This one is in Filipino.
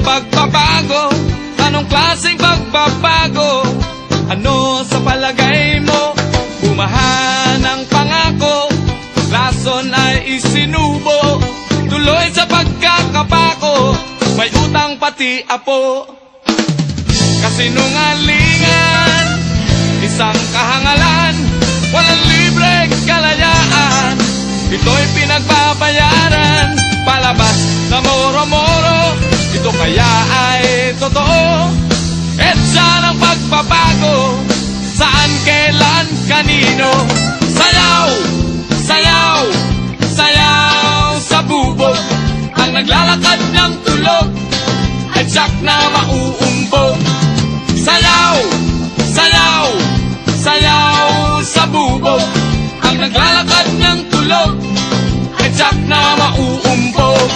Pagbabago, anong klaseng pagbabago? Ano sa palagay mo? Bumahan ang pangako, lason ay isinubo, tuloy sa pagkakapako, may utang pati apo. Kasinungalingan, isang kahangalan, walang libreng kalayaan, ito'y pinagbabayaran, palabas na moro-moro, ito kaya ay totoo. Etsa ng pagbabago, saan, kailan, kanino? Sayaw, sayaw, sayaw sa bubog, ang naglalakad ng tulog ay tiyak na mauumbog. Sayaw, sayaw, sayaw sa bubog, ang naglalakad ng tulog ay tiyak na mauumbog.